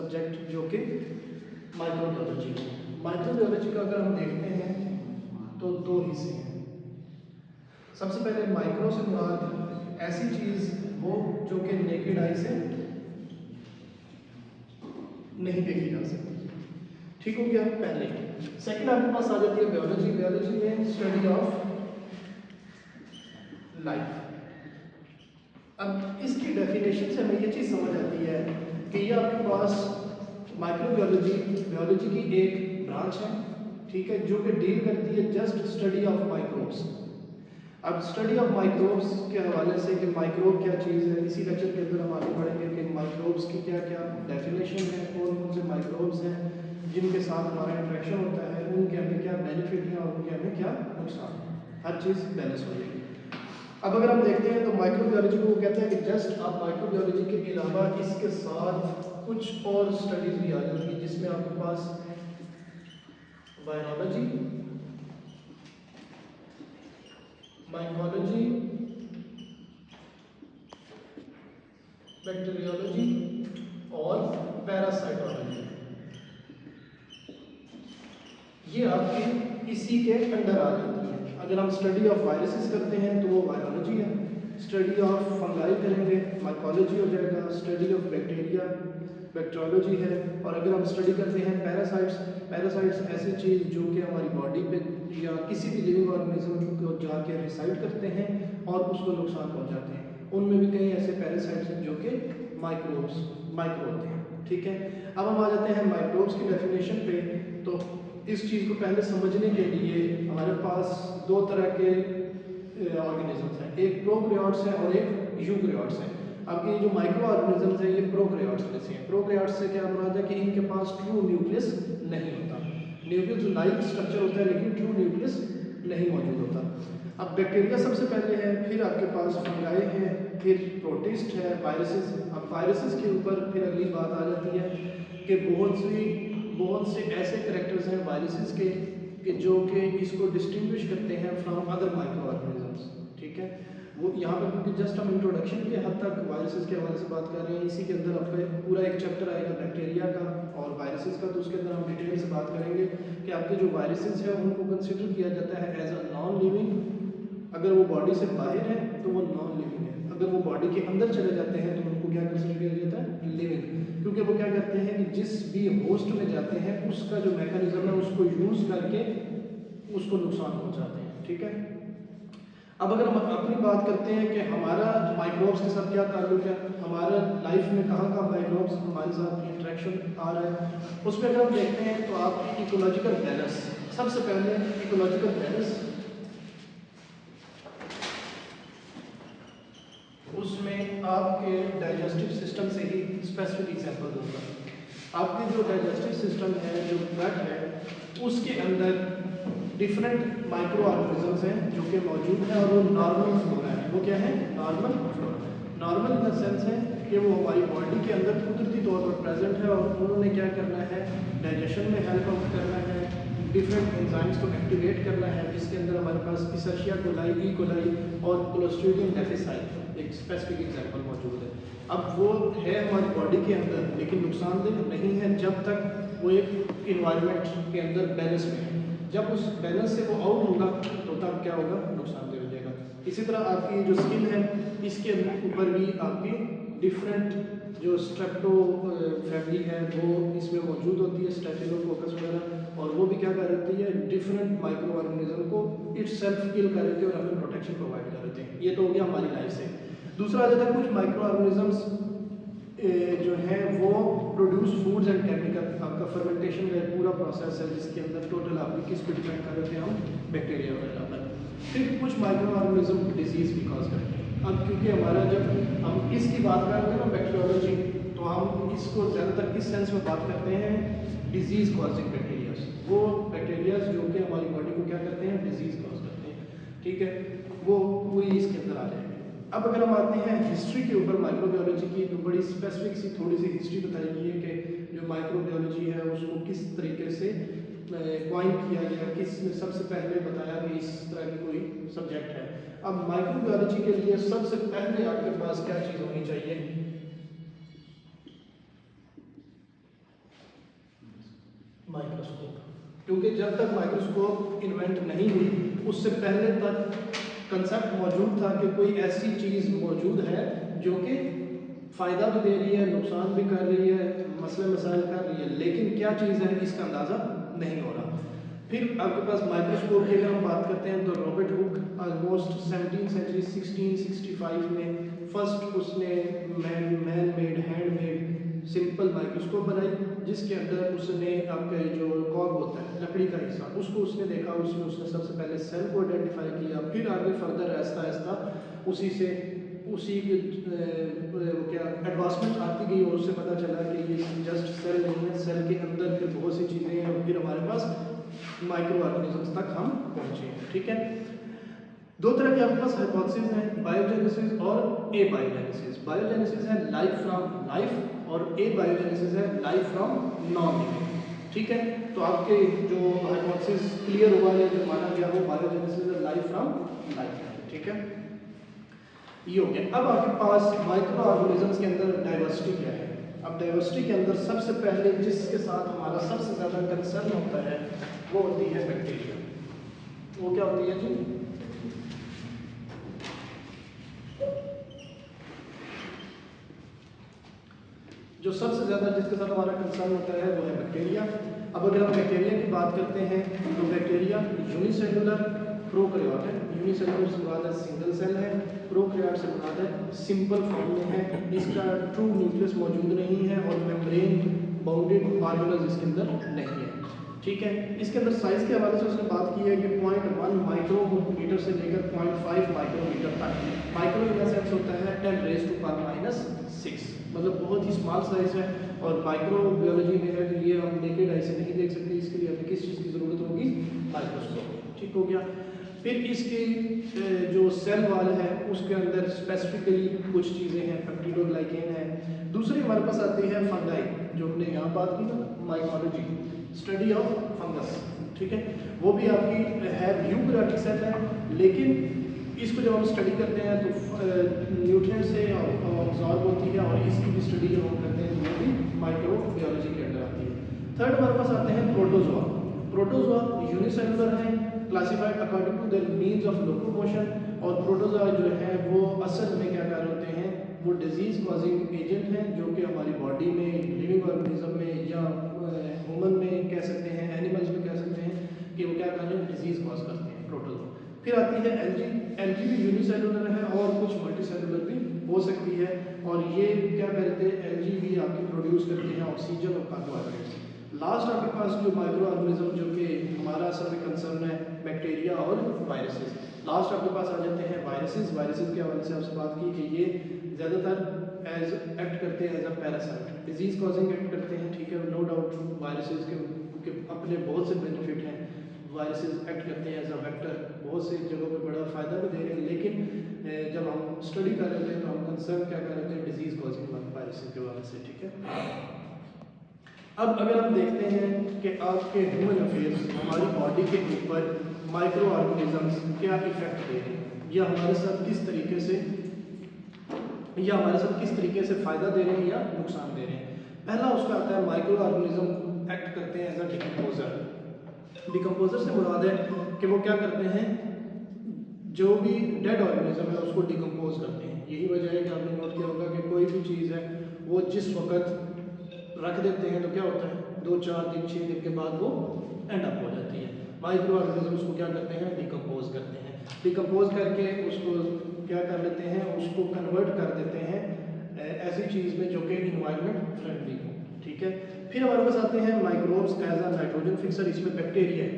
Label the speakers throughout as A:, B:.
A: Subject जो कि microbiology है। माइक्रोबियोलॉजी का अगर हम देखते हैं तो दो हिस्से हैं। सबसे पहले माइक्रो से मुराद ऐसी चीज़ वो जो कि नेकेड आई से नहीं देखी जा सकती। ठीक हो गया पहले। सेकंड आपके पास आ जाती है बायोलॉजी। बायोलॉजी में स्टडी ऑफ लाइफ। अब इसकी डेफिनेशन से हमें ये चीज़ समझ आती है कि ये आपके पास माइक्रोबायोलॉजी बायोलॉजी की एक ब्रांच है, ठीक है, जो कि डील करती है जस्ट स्टडी ऑफ माइक्रोब्स। अब स्टडी ऑफ माइक्रोब्स के हवाले से कि माइक्रोब क्या चीज़ है, इसी लेक्चर के अंदर हम आगे बढ़ेंगे कि माइक्रोब्स की क्या क्या डेफिनेशन है, कौन कौन से माइक्रोब्स हैं जिनके साथ हमारा इंटरेक्शन होता है, उनके हमें क्या बेनिफिट हैं और उनके हमें क्या नुकसान है। हर चीज़ बैलेंस हो जाएगी। अब अगर हम देखते हैं तो माइक्रोबायोलॉजी को वो कहते हैं कि जस्ट आप माइक्रोबायोलॉजी के अलावा इसके साथ कुछ और स्टडीज़ भी आ जाती हैं, जिसमें आपके पास वायरोलॉजी, माइकोलॉजी, बैक्टीरियोलॉजी और पैरासाइटोलॉजी, ये आपके इसी के अंडर आ जाती है। अगर हम स्टडी ऑफ वायरसेस करते हैं तो वो वायरोलॉजी है, स्टडी ऑफ फंगाई करेंगे माइकोलॉजी हो जाएगा, स्टडी ऑफ बैक्टीरिया बैक्टीरियोलॉजी है, और अगर हम स्टडी करते हैं पैरासाइट्स ऐसी चीज़ जो कि हमारी बॉडी पे या किसी भी लिविंग ऑर्गेनिज्म को जाके रिसाइड करते हैं और उसको नुकसान पहुंचाते हैं, उनमें भी कई ऐसे पैरासाइट्स हैं जो कि माइक्रो होते हैं। ठीक है, अब हम आ जाते हैं माइक्रोब्स की डेफिनेशन पे। तो इस चीज़ को पहले समझने के लिए हमारे पास दो तरह के ऑर्गेनिजम्स हैं, एक प्रोकैरियोट्स हैं और एक यूकैरियोट्स हैं। अब ये जो माइक्रो ऑर्गेनिजम्स हैं ये प्रोकैरियोट्स में से हैं। प्रोकैरियोट्स से क्या मुराद है कि इनके पास ट्रू न्यूक्लियस नहीं होता, न्यूक्लियस लाइक स्ट्रक्चर होता है लेकिन ट्रू न्यूक्लियस नहीं मौजूद होता। अब बैक्टीरिया सबसे पहले है, फिर आपके पास फंगाई हैं, फिर प्रोटिस्ट है, वायरसेस। अब वायरसेस के ऊपर फिर अगली बात आ जाती है कि बहुत से ऐसे करेक्टर्स हैं वायरसेस के कि जो कि इसको डिस्टिंग्विश करते हैं फ्रॉम अदर माइक्रो ऑर्गेनिजम्स। ठीक है, वो यहाँ पर क्योंकि जस्ट हम इंट्रोडक्शन के हद तक वायरसेस के हवाले से बात कर रहे हैं, इसी के अंदर आपका पूरा एक चैप्टर आएगा बैक्टीरिया का और वायरसेस का, तो उसके अंदर हम डिटेल से बात करेंगे कि आपके जो वायरसेस हैं उनको कंसिडर किया जाता है एज अ नॉन लिविंग। अगर वो बॉडी से बाहर है तो वो नॉन लिविंग है, अगर वो बॉडी के अंदर चले जाते हैं तो उनको क्या कंसिडर किया जाता है, लिविंग, क्योंकि वो क्या करते हैं कि जिस भी होस्ट में जाते हैं उसका जो मैकेनिज्म है उसको यूज करके उसको नुकसान पहुंचाते हैं। ठीक है, अब अगर हम अपनी बात करते हैं कि हमारा माइक्रोब्स के साथ क्या ताल्लुक है, हमारा लाइफ में कहाँ कहाँ माइक्रोब्स हमारे साथ इंटरेक्शन आ रहा है, उसमें अगर हम देखते हैं तो आपकी इकोलॉजिकल बैलेंस, सबसे पहले इकोलॉजिकल बैलेंस, उसमें आपके डाइजेस्टिव सिस्टम से ही स्पेसिफिक एग्जांपल दूंगा। आपके जो डाइजेस्टिव सिस्टम है, जो गट है, उसके अंदर डिफरेंट माइक्रो ऑर्गेनिजम्स हैं जो कि मौजूद हैं और वो नॉर्मल फ्लोरा है। वो क्या है, normal flora. Normal in the sense है कि वो हमारी बॉडी के अंदर कुदरती तौर पर प्रेजेंट है और उन्होंने क्या करना है, डाइजेशन में हेल्प आउट करना है, डिफरेंट एंजाइम्स को एक्टिवेट करना है, जिसके अंदर हमारे पास इशर्शिया कोलाई, ई कोलाई और क्लोस्ट्रीडियम डिफिसाइट एक स्पेसिफिक एग्जांपल मौजूद है। अब वो है हमारी बॉडी के अंदर लेकिन नुकसानदेह नहीं है जब तक वो एक इन्वायरमेंट के अंदर बैलेंस में है। जब उस बैलेंस से वो आउट होगा तो तब क्या होगा, नुकसानदेह हो जाएगा। इसी तरह आपकी जो स्किन है इसके ऊपर भी आपकी डिफरेंट जो स्ट्रेप्टो फैमिली है वो इसमें मौजूद होती है, स्टेफिलोकोकस वगैरह, और वो भी क्या कर देती है, डिफरेंट माइक्रो ऑर्गेनिज्म को इटसेल्फ किल कर देते हैं और हमें प्रोटेक्शन प्रोवाइड कर देते हैं। ये तो हो गया हमारी लाइफ से। दूसरा आ जाता है कुछ माइक्रो ऑर्गेनिजम्स जो है वो प्रोड्यूस फूड्स एंड केमिकल। आपका फर्मेंटेशन का पूरा प्रोसेस है जिसके अंदर टोटल आपकी किस पे डिपेंड कर रहे थे हम, बैक्टीरिया वगैरह पर। फिर कुछ माइक्रो ऑर्गेनिज्म डिजीज भी कॉज करते हैं। अब क्योंकि हमारा जब हम इसकी बात करते हैं ना बैक्टीरियोलॉजी, तो हम इसको ज़्यादातर किस सेंस में बात करते हैं, डिजीज कॉजिंग बैक्टीरियाज। वो बैक्टीरियाज जो कि हमारी बॉडी को क्या करते हैं, डिजीज कॉज करते हैं। ठीक है, वो पूरी इसके अंदर आ जाएंगे। अब अगर हम आते हैं हिस्ट्री के ऊपर माइक्रोबायोलॉजी की, तो बड़ी स्पेसिफिक सी थोड़ी सी हिस्ट्री बताई गई है कि जो माइक्रोबायोलॉजी है उसको किस तरीके से क्वाइन किया गया, किसने सबसे पहले बताया कि इस तरह की कोई सब्जेक्ट है। अब माइक्रोबायोलॉजी के लिए सबसे पहले आपके पास क्या चीज़ होनी चाहिए, माइक्रोस्कोप, क्योंकि जब तक माइक्रोस्कोप इन्वेंट नहीं हुई उससे पहले तक कंसेप्ट मौजूद था कि कोई ऐसी चीज़ मौजूद है जो कि फ़ायदा भी दे रही है, नुकसान भी कर रही है, मसले मसाइल कर रही है, लेकिन क्या चीज़ है इसका अंदाज़ा नहीं हो रहा। फिर आपके पास माइक्रोस्कोप की अगर हम बात करते हैं तो रॉबर्ट हुक ऑलमोस्ट 17वीं सेंचुरी 1665 में फर्स्ट उसने man made hand made simple microscope बनाई, जिसके अंदर उसने आपका जो कॉर्क होता है लकड़ी का हिस्सा उसको उसने देखा, उसमें उसने सबसे पहले सेल को आइडेंटिफाई किया, फिर आगे फर्दर आहिस्ता आहिस्ता उसी वो क्या एडवांसमेंट आती गई और उससे पता चला कि ये जस्ट सेल नहीं है, सेल के अंदर फिर बहुत सी चीज़ें हैं और फिर हमारे पास माइक्रो ऑर्गेनिजम्स तक हम पहुँचे हैं। ठीक है, दो तरह के आपके पास हाइपोथेसिस हैं, बायोजेनेसिस और ए बायोजेनेसिस। बायोजेनेसिस है लाइफ फ्रॉम लाइफ और ए बायोजेनेसिस है लाइफ फ्रॉम नॉन लिविंग। ठीक है, तो आपके जो हाइपोथेसिस क्लियर हुआ है, जो माना गया वो बायोजेनेसिस है लाइफ फ्रॉम लाइफ। ठीक है, ये हो गया। अब आपके पास माइक्रो ऑर्गेनिजम्स के अंदर डाइवर्सिटी क्या है। अब डाइवर्सिटी के अंदर सबसे पहले जिसके साथ हमारा सबसे ज़्यादा कंसर्न होता है वो होती है बैक्टीरिया। वो क्या होती है जी? जो सबसे ज़्यादा जिसके साथ हमारा कंसर्न होता है वो है बैक्टीरिया। अब अगर हम बैक्टीरिया की बात करते हैं तो बैक्टीरिया यूनिसेलुलर प्रोकैरियोट है। यूनिसेलुलर से मुराद है सिंगल सेल है, प्रोकैरियोट से मुराद है सिंपल फॉर्म में है, इसका ट्रू न्यूक्लियस मौजूद नहीं है और मेम्ब्रेन बाउंडेड ऑर्गेनल्स इसके अंदर नहीं है। ठीक है, इसके अंदर साइज़ के हवाले से उसने बात की है कि 0.1 माइक्रोमीटर से लेकर 0.5 माइक्रोमीटर तक। माइक्रो इन सेंस होता है 10⁻⁻⁶, मतलब बहुत ही स्मॉल साइज है। और माइक्रोबायोलॉजी में है कि ये हम नेकेड आई से नहीं देख सकते, इसके लिए हमें किस चीज़ की ज़रूरत होगी? माइक्रोस्कोप। ठीक हो गया। फिर इसकी जो सेल वाल है उसके अंदर स्पेसिफिकली कुछ चीज़ें हैं, पेप्टिडोग्लाइकेन है। दूसरी हमारे पास आती है फंगाई, जो हमने यहाँ बात की ना, माइकोलॉजी, स्टडी ऑफ फंगस। ठीक है, वो भी आपकी है यूकैरियोटिक सेल है, लेकिन इसको जब हम स्टडी करते हैं तो न्यूट्रिएंट से ऑब्जॉर्ब होती है और इसकी भी स्टडी जब हम करते हैं तो वो भी माइक्रोबायोलॉजी के अंदर आती है। थर्ड हमारे पास आते हैं प्रोटोजोआ। प्रोटोजोआ यूनिसेलुलर है, classified according to their means of locomotion. और प्रोटोजोआ जो है वो असल में क्या कर होते हैं, वो डिजीज़ कॉजिंग एजेंट हैं जो कि हमारी बॉडी में, लिविंग ऑर्गेनिज्म में या ह्यूमन में कह सकते हैं, एनिमल्स में कह सकते हैं कि वो क्या कर रहे हैं, डिजीज़ कॉज करते हैं, प्रोटोजोआ। फिर आती है एलजी। एलजी भी यूनिसेलुलर है और कुछ मल्टीसेलुलर भी हो सकती है। और ये क्या करते हैं, एलजी भी आपकी प्रोड्यूस करते हैं ऑक्सीजन और कार्बोहाइड्रेट्स। लास्ट आपके पास जो माइक्रो ऑर्गेनिज्म जो कि हमारा असल में कंसर्न है, बैक्टीरिया और वायरसेस। लास्ट आपके पास आ जाते हैं वायरसेस। वायरसेस के हवाले से आपसे बात की कि ये ज़्यादातर एज एक्ट करते हैं as a parasite, disease causing act करते हैं। ठीक है, नो डाउट वायरसेस के अपने बहुत से बेनिफिट हैं। वायरसेस एक्ट करते हैं एज अ वेक्टर, बहुत सी जगहों पे बड़ा फ़ायदा भी दे रहे हैं, लेकिन जब हम स्टडी कर रहे थे तो हम कंसर्न क्या कर रहे थे, डिजीज़ कॉजिंग वायरसेस के हवाले से। ठीक है, अब अगर हम देखते हैं कि आपके ह्यूमन अफेयर्स, हमारी बॉडी के ऊपर माइक्रो ऑर्गेनिजम्स क्या इफेक्ट दे रहे हैं या हमारे साथ किस तरीके से फ़ायदा दे रहे हैं या नुकसान दे रहे हैं। पहला उसका आता है माइक्रो ऑर्गेनिज्म एक्ट करते हैं एज अ डिकम्पोजर। डिकम्पोजर से मुराद है कि वो क्या करते हैं, जो भी डेड ऑर्गेनिज्म है उसको डिकम्पोज करते हैं। यही वजह है कि आपने नोट किया होगा कि कोई भी चीज़ है वो जिस वक्त रख देते हैं तो क्या होता है, 2-4 दिन 6 दिन के बाद वो एंड अप हो जाती है। माइक्रो ऑर्गेनिज्म उसको क्या करते हैं, डिकम्पोज करते हैं। डिकम्पोज करके उसको क्या कर लेते हैं, उसको कन्वर्ट कर देते हैं ऐसी चीज़ में जो कि इन्वायरमेंट फ्रेंडली हो। ठीक है, फिर हमारे पास आते हैं microbes as a nitrogen fixer. इसमें बैक्टीरिया है,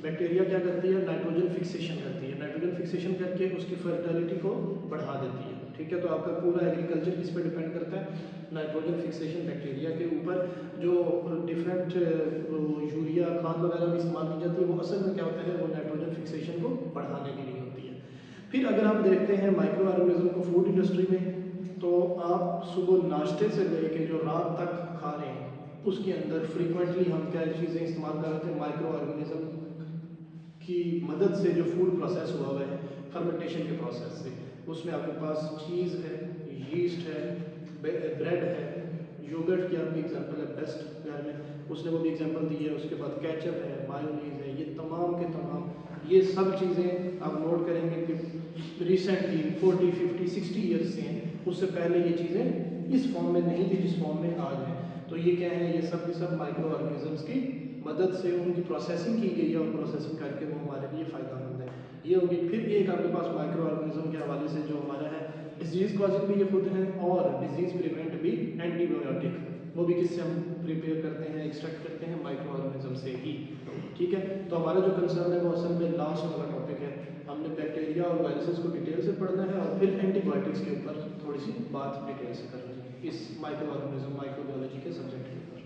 A: बैक्टीरिया क्या करती है, नाइट्रोजन फिक्सेशन करती है। नाइट्रोजन फिक्सेशन करके उसकी फर्टिलिटी को बढ़ा देती है। ठीक है, तो आपका पूरा एग्रीकल्चर किस पे डिपेंड करता है, नाइट्रोजन फिक्सेशन बैक्टीरिया के ऊपर। जो डिफरेंट यूरिया खाद वगैरह भी इस्तेमाल की जाती है वो असल में क्या होता है, वो नाइट्रोजन फिक्सेशन को बढ़ाने के लिए होती है। फिर अगर हम देखते हैं माइक्रो ऑर्गेनिज्म को फूड इंडस्ट्री में, तो आप सुबह नाश्ते से लेके जो रात तक खा रहे हैं उसके अंदर फ्रीक्वेंटली हम क्या चीज़ें इस्तेमाल कर रहे थे, माइक्रो ऑर्गेनिज्म की मदद से जो फूड प्रोसेस हुआ हुआ है फर्मेंटेशन के प्रोसेस से। उसमें आपके पास चीज़ है, यीस्ट है, ब्रेड है, योगर्ट की आपकी एग्जांपल है बेस्ट घर में, उसने वो भी एग्जांपल दी है। उसके बाद केचप है, मायोनीज है, ये तमाम के तमाम ये सब चीज़ें आप नोट करेंगे कि रिसेंटली 40 50 60 ईयर्स से हैं, उससे पहले ये चीज़ें इस फॉर्म में नहीं थी जिस फॉर्म में आज हैं। तो ये क्या है, ये सब के सब माइक्रो ऑर्गेनिजम्स की मदद से उनकी प्रोसेसिंग की गई है और प्रोसेसिंग करके वो हमारे लिए फ़ायदेमंद है। ये होगी। फिर एक आपके पास माइक्रो ऑर्गेनिज्म के हवाले से जो हमारा है, डिजीज़ कॉजिंग भी ये खुद हैं और डिजीज़ प्रिवेंट भी एंटीबायोटिक, वो भी किससे हम प्रिपेयर करते हैं, एक्सट्रैक्ट करते हैं, माइक्रो ऑर्गेनिज्म से ही। ठीक है, तो हमारा जो कंसर्न है वो असल में लास्ट वाला टॉपिक है। हमने बैक्टीरिया और वायरसेस को डिटेल से पढ़ना है और फिर एंटीबायोटिक्स के ऊपर थोड़ी सी बात डिटेल से करनी है इस माइक्रो ऑर्गेनिज्म माइक्रोबायोलॉजी के सब्जेक्ट के ऊपर।